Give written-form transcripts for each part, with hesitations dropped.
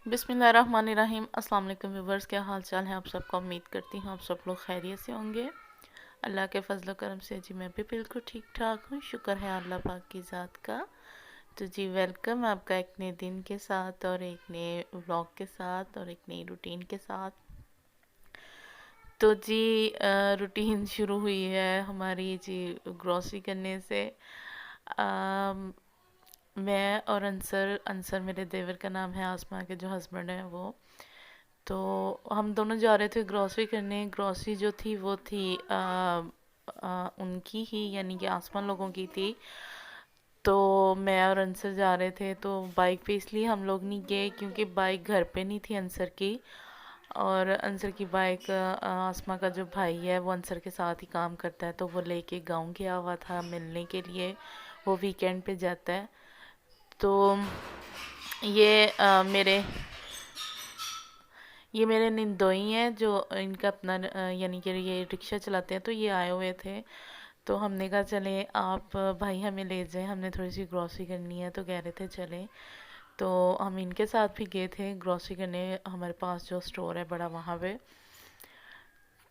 बिस्मिल्लाहिर्रहमानिर्रहीम। अस्सलाम वालेकुम व्यूवर्स, क्या हाल चाल है आप सबका। उम्मीद करती हूँ आप सब लोग खैरियत से होंगे। अल्लाह के फजल करम से जी मैं भी बिल्कुल ठीक ठाक हूँ। शुक्र है अल्लाह पाक की ज़ात का। तो जी वेलकम आपका एक नए दिन के साथ और एक नए व्लॉग के साथ और एक नई रूटीन के साथ। तो जी रूटीन शुरू हुई है हमारी जी ग्रॉसरी करने से। अम, मैं और अंसर अंसर मेरे देवर का नाम है, आसमा के जो हस्बैंड हैं वो। तो हम दोनों जा रहे थे ग्रॉसरी करने। ग्रॉसरी जो थी वो थी उनकी ही, यानी कि आसमान लोगों की थी। तो मैं और अंसर जा रहे थे तो बाइक पे इसलिए हम लोग नहीं गए क्योंकि बाइक घर पे नहीं थी अंसर की। और अंसर की बाइक आसमा का जो भाई है वो अंसर के साथ ही काम करता है, तो वो लेके गाँव गया हुआ था मिलने के लिए। वो वीकेंड पे जाता है। तो ये मेरे निंदोई हैं जो इनका अपना यानी कि ये रिक्शा चलाते हैं, तो ये आए हुए थे। तो हमने कहा चले आप भाई हमें ले जाएं, हमने थोड़ी सी ग्रॉसरी करनी है, तो कह रहे थे चलें। तो हम इनके साथ भी गए थे ग्रॉसरी करने। हमारे पास जो स्टोर है बड़ा, वहाँ पे।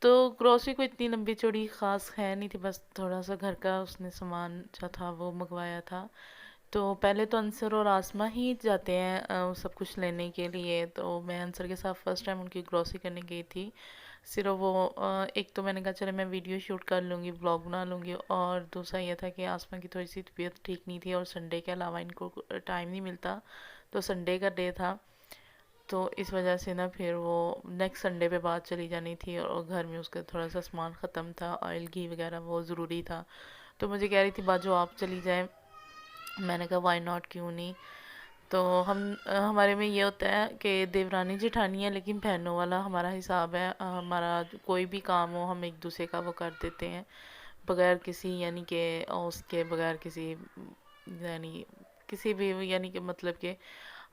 तो ग्रॉसरी को इतनी लंबी चौड़ी ख़ास है नहीं थी, बस थोड़ा सा घर का उसने सामान जो था वो मंगवाया था। तो पहले तो अंसर और आसमा ही जाते हैं सब कुछ लेने के लिए। तो मैं अंसर के साथ फ़र्स्ट टाइम उनकी ग्रॉसरी करने गई थी। सिर्फ वो एक तो मैंने कहा चले मैं वीडियो शूट कर लूँगी, ब्लॉग बना लूँगी। और दूसरा ये था कि आसमा की थोड़ी सी तबीयत ठीक नहीं थी और संडे के अलावा इनको टाइम नहीं मिलता। तो संडे का डे था, तो इस वजह से ना फिर वो नेक्स्ट संडे पे बात चली जानी थी। और घर में उसका थोड़ा सा सामान ख़त्म था, ऑयल घी वगैरह वो ज़रूरी था। तो मुझे कह रही थी बाजू आप चली जाए। मैंने कहा वाई नॉट, क्यों नहीं। तो हमारे में ये होता है कि देवरानी जेठानी है लेकिन बहनों वाला हमारा हिसाब है। हमारा कोई भी काम हो हम एक दूसरे का वो कर देते हैं, बगैर किसी यानी कि उसके बगैर किसी यानी किसी भी यानी कि मतलब कि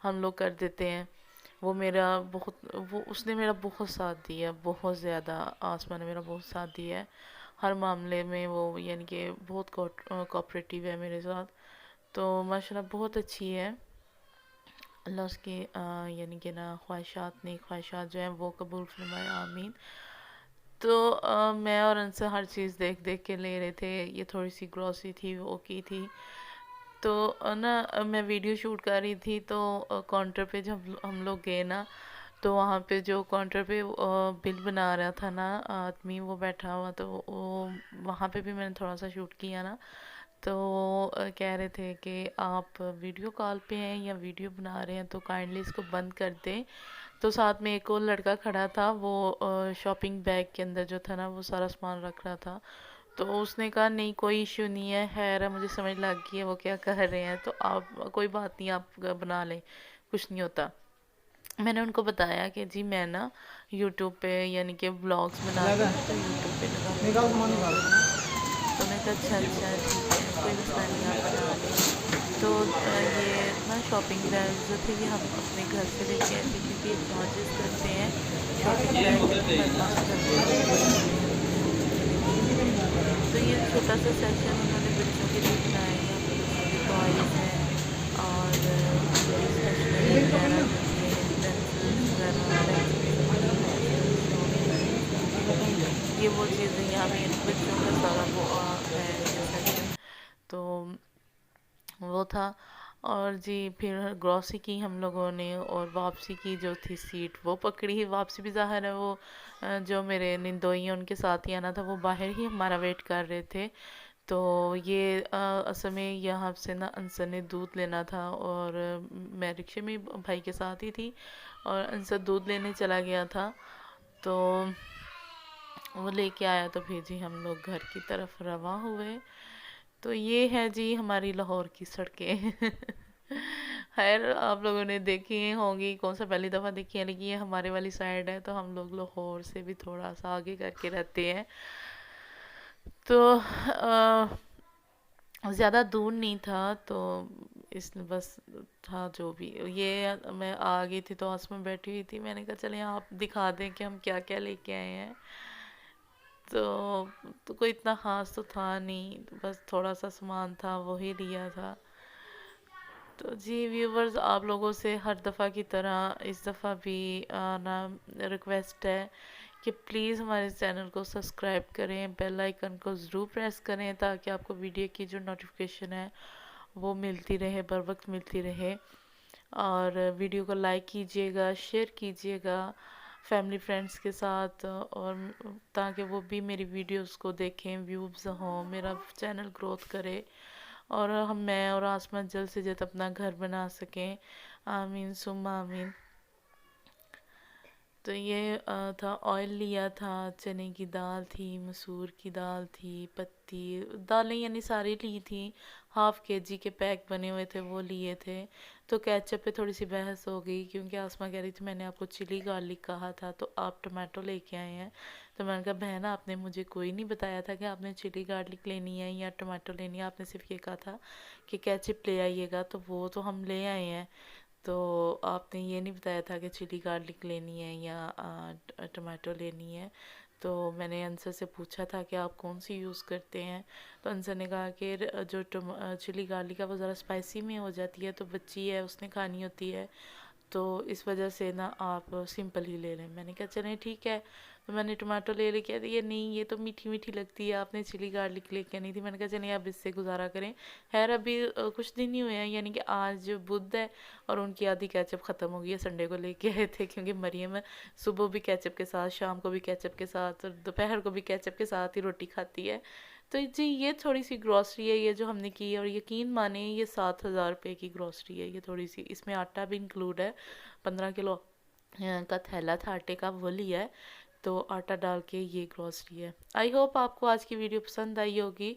हम लोग कर देते हैं। वो मेरा बहुत वो उसने मेरा बहुत साथ दिया, बहुत ज़्यादा। आसमा ने मेरा बहुत साथ दिया है हर मामले में। वो यानी कि बहुत कोऑपरेटिव है मेरे साथ। तो माशाल्लाह बहुत अच्छी है। अल्लाह उसकी यानी कि ना ख्वाहिशात नेक ख्वाहिशात जो हैं वो कबूल फरमाए, आमीन। तो मैं और उनसे हर चीज़ देख देख के ले रहे थे। ये थोड़ी सी ग्रॉसरी थी वो की थी। तो मैं वीडियो शूट कर रही थी। तो काउंटर पे जब हम लोग गए ना, तो वहाँ पे जो काउंटर पे बिल बना रहा था ना आदमी, वो बैठा हुआ। तो वो वहाँ पे भी मैंने थोड़ा सा शूट किया ना। तो कह रहे थे कि आप वीडियो कॉल पे हैं या वीडियो बना रहे हैं तो काइंडली इसको बंद कर दें। तो साथ में एक और लड़का खड़ा था, वो शॉपिंग बैग के अंदर जो था ना वो सारा सामान रख रहा था। तो उसने कहा नहीं कोई इशू नहीं है, खैर मुझे समझ लग गई है वो क्या कह रहे हैं, तो आप कोई बात नहीं, आप बना लें, कुछ नहीं होता। मैंने उनको बताया कि जी मैं ना यूट्यूब पे यानी कि व्लॉग्स बनाती लगा हूँ, तो यूट्यूब पे लगाती निकाल हूँ सामान व्लॉग निकाल। वगैरह। तो उन्होंने कहा अच्छा अच्छा ठीक है, कोई मसला नहीं, आप बना लें। तो ये ना शॉपिंग बैग जो थे ये हम अपने घर से लेके आए थे क्योंकि ये चार्जेस करते हैं शॉपिंग बैग के, तो हमारे पास घर पे नहीं थे बड़े बड़े, हमने उनके लिए नहीं लिए थे। तो ये छोटा सा सेशन उन्होंने बच्चों के लिए बनाया। यहाँ पे बच्चों के टॉयज़ हैं और कोई स्टेशनरी वगैरह जो कि पेंसिल्स वगैरह, पेंसिल्स होती हैं, स्केल्स होते हैं बच्चों के, ये वो चीज़ें यहाँ पे यानी कि बच्चों का सारा वो है ये सेशन। तो वो था। और जी फिर ग्रॉसरी की हम लोगों ने, और वापसी की जो थी सीट वो पकड़ी। वापसी भी ज़ाहिर है वो जो मेरे निंदोई हैं उनके साथ ही आना था, वो बाहर ही हमारा वेट कर रहे थे। तो ये असल में यहाँ से ना अंसर ने दूध लेना था और मैं रिक्शे में भाई के साथ ही थी और अंसर दूध लेने चला गया था। तो वो लेके आया तो फिर जी हम लोग घर की तरफ रवा हुए। तो ये है जी हमारी लाहौर की सड़कें। खैर आप लोगों ने देखी होंगी, कौन सा पहली दफ़ा देखी है, लेकिन ये हमारे वाली साइड है, तो हम लोग लाहौर से भी थोड़ा सा आगे करके रहते हैं। तो ज़्यादा दूर नहीं था, तो इस बस था जो भी। ये मैं आ गई थी तो आसमान बैठी हुई थी, मैंने कहा चले आप दिखा दें कि हम क्या क्या लेके आए हैं। तो कोई इतना ख़ास तो था नहीं, बस थोड़ा सा सामान था वही लिया था। तो जी व्यूवर्स, आप लोगों से हर दफ़ा की तरह इस दफ़ा भी ना रिक्वेस्ट है कि प्लीज़ हमारे चैनल को सब्सक्राइब करें, बेल आइकन को ज़रूर प्रेस करें ताकि आपको वीडियो की जो नोटिफिकेशन है वो मिलती रहे, बर वक्त मिलती रहे। और वीडियो को लाइक कीजिएगा, शेयर कीजिएगा फैमिली फ्रेंड्स के साथ, और ताकि वो भी मेरी वीडियोस को देखें, व्यूज़ हों, मेरा चैनल ग्रोथ करे और मैं और आसमा जल्द से जल्द अपना घर बना सकें। आमीन सुम्मा आमीन। तो ये था, ऑयल लिया था, चने की दाल थी, मसूर की दाल थी, पत्ती दालें यानी सारी ली थी। 1/2 kg के पैक बने हुए थे वो लिए थे। तो केचप पे थोड़ी सी बहस हो गई क्योंकि आसमा कह रही थी मैंने आपको चिली गार्लिक कहा था तो आप टमाटो लेके आए हैं। तो मैंने कहा बहन आपने मुझे कोई नहीं बताया था कि आपने चिली गार्लिक लेनी है या टमाटो लेनी है, आपने सिर्फ ये कहा था कि केचप ले आइएगा, तो वो तो हम ले आए हैं। तो आपने ये नहीं बताया था कि चिली गार्लिक लेनी है या टमाटो लेनी है। तो मैंने अंसर से पूछा था कि आप कौन सी यूज़ करते हैं। तो अंसर ने कहा कि जो चिली गार्लिक है वो ज़रा स्पाइसी में हो जाती है, तो बच्ची है उसने खानी होती है, तो इस वजह से ना आप सिंपल ही ले लें। मैंने कहा चलें ठीक है। तो मैंने टमाटो ले लेके आई, ये नहीं ये तो मीठी मीठी लगती है, आपने चिली गार्लिक लेके नहीं थी। मैंने कहा चलिए अब इससे गुजारा करें। खैर अभी कुछ दिन ही हुए हैं, यानी कि आज बुध है और उनकी आधी केचप ख़त्म हो गई है। संडे को लेके आए थे क्योंकि मरियम सुबह भी केचप के साथ, शाम को भी केचप के साथ और दोपहर को भी केचप के साथ ही रोटी खाती है। तो जी ये थोड़ी सी ग्रॉसरी है ये जो हमने की है, और यकीन माने ये 7,000 रुपये की ग्रॉसरी है। ये थोड़ी सी, इसमें आटा भी इंक्लूड है। 15 किलो का थैला था आटे का, वो लिया है। तो आटा डाल के ये ग्रॉसरी है। आई होप आपको आज की वीडियो पसंद आई होगी।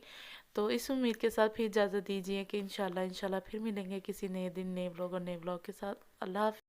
तो इस उम्मीद के साथ फिर इजाज़त दीजिए कि इंशाल्लाह इंशाल्लाह फिर मिलेंगे किसी नए दिन, नए ब्लॉग और नए ब्लॉग के साथ। अल्लाह हाफ़िज़।